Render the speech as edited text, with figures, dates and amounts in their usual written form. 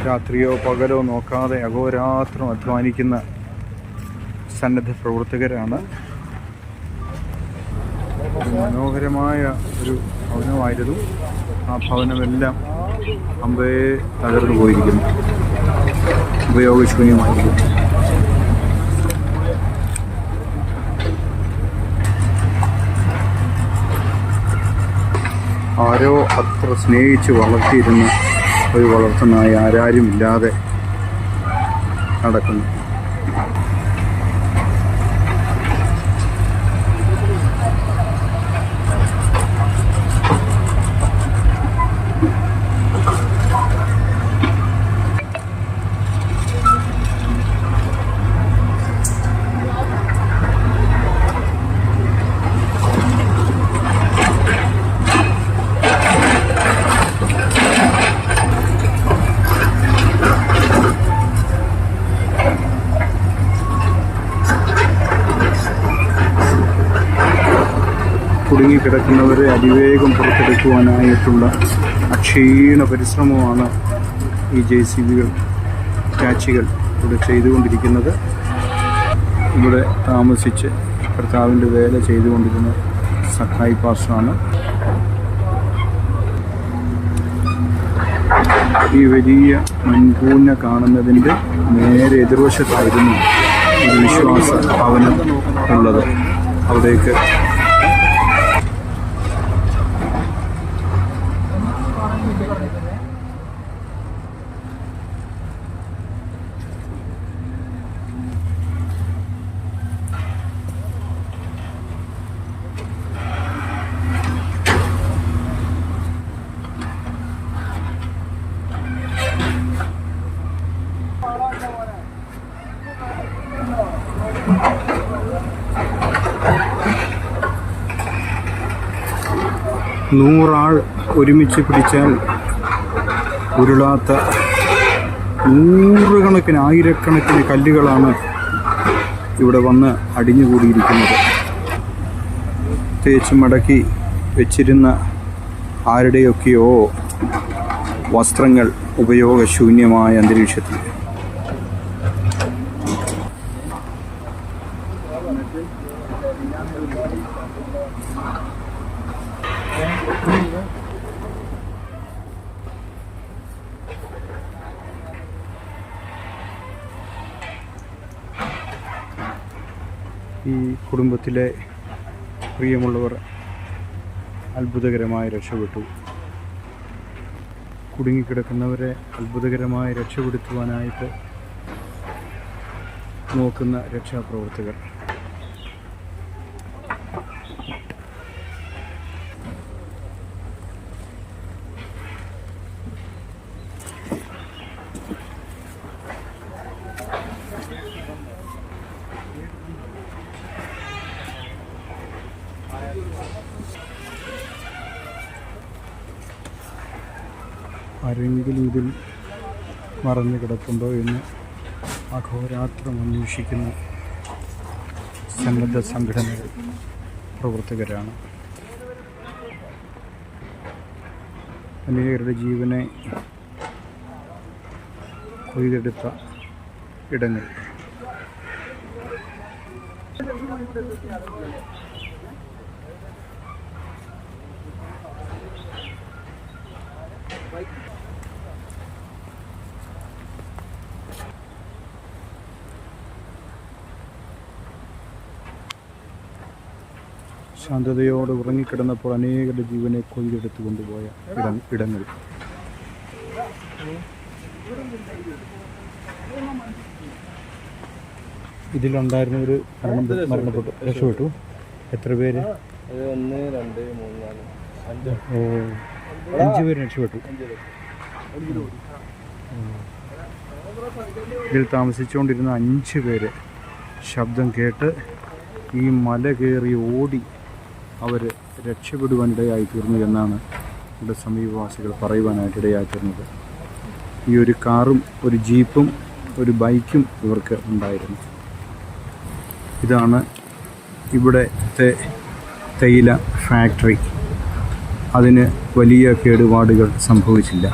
രാത്രിയോ പകലോ നോക്കാതെ അഹോരാത്രം അധ്വാനിക്കുന്ന സന്നദ്ധ പ്രവർത്തകരാണ്. മനോഹരമായ ഒരു ഭവനമായിരുന്നു. ആ ഭവനമെല്ലാം അമ്പയെ തകർന്നു പോയിരിക്കുന്നു, ഉപയോഗശൂന്യമായിരിക്കുന്നു. ആരോ അത്ര സ്നേഹിച്ച് വളർത്തിയിരുന്ന ഒരു വളർത്തുനായ ആരാരുമില്ലാതെ നടക്കുന്നു. കുടുങ്ങിക്കിടക്കുന്നവരെ അതിവേഗം പുറത്തെടുക്കുവാനായിട്ടുള്ള അക്ഷീണ പരിശ്രമമാണ് ഈ JCBകൾ, ടാച്ചികൾ ഇവിടെ ചെയ്തുകൊണ്ടിരിക്കുന്നത്. ഇവിടെ താമസിച്ച് കർത്താവിൻ്റെ വേല ചെയ്തുകൊണ്ടിരുന്ന സഖായി പാസ്റ്ററാണ്. ഈ വലിയ മൺകൂന കാണുന്നതിൻ്റെ നേരെ എതിർവശത്തായിരുന്നു ഒരു വിശ്വാസ ഭവനം ഉള്ളത്. അവിടേക്ക് നൂറാൾ ഒരുമിച്ച് പിടിച്ചാൽ ഉരുളാത്ത നൂറുകണക്കിന് ആയിരക്കണക്കിന് കല്ലുകളാണ് ഇവിടെ വന്ന് അടിഞ്ഞുകൂടിയിരിക്കുന്നത്. തേച്ച് മടക്കി വെച്ചിരുന്ന ആരുടെയൊക്കെയോ വസ്ത്രങ്ങൾ ഉപയോഗശൂന്യമായ അന്തരീക്ഷത്തിൽ. ഈ കുടുംബത്തിലെ പ്രിയമുള്ളവർ അത്ഭുതകരമായി രക്ഷപ്പെട്ടു. കുടുങ്ങിക്കിടക്കുന്നവരെ അത്ഭുതകരമായി രക്ഷപ്പെടുത്തുവാനായിട്ട് നോക്കുന്ന രക്ഷാപ്രവർത്തകർ. ആരെങ്കിലും ഇതിൽ മറഞ്ഞു കിടപ്പുണ്ടോ എന്ന് അഹോരാത്രം അന്വേഷിക്കുന്ന സന്നദ്ധ സംഘടനകൾ, പ്രവർത്തകരാണ്. അനേകരുടെ ജീവനെ കൊയ്തെടുത്ത ഇടങ്ങൾ. ശാന്തതയോടെ ഉറങ്ങിക്കിടന്നപ്പോൾ അനേകരുടെ ജീവനെ കൊയ്തെടുത്തു കൊണ്ടുപോയ ഇടങ്ങൾ. ഇതിലുണ്ടായിരുന്നവർ മരണപ്പെട്ടു, രക്ഷപ്പെട്ടു. എത്ര പേര്? 1, 2, 3, 4, 5 പേര് രക്ഷപ്പെട്ടു. ഇതിൽ താമസിച്ചുകൊണ്ടിരുന്ന 5 പേര് ശബ്ദം കേട്ട് ഈ മല കയറി ഓടി അവർ രക്ഷപ്പെടുവാനിടയായിത്തീർന്നു എന്നാണ് ഇവിടെ സമീപവാസികൾ പറയുവാനായിട്ടിടയായിത്തീർന്നത്. ഈ ഒരു കാറും ഒരു ജീപ്പും ഒരു ബൈക്കും ഇവർക്ക് ഉണ്ടായിരുന്നു. ഇതാണ് ഇവിടുത്തെ തേയില ഫാക്ടറി. അതിന് വലിയ കേടുപാടുകൾ സംഭവിച്ചില്ല.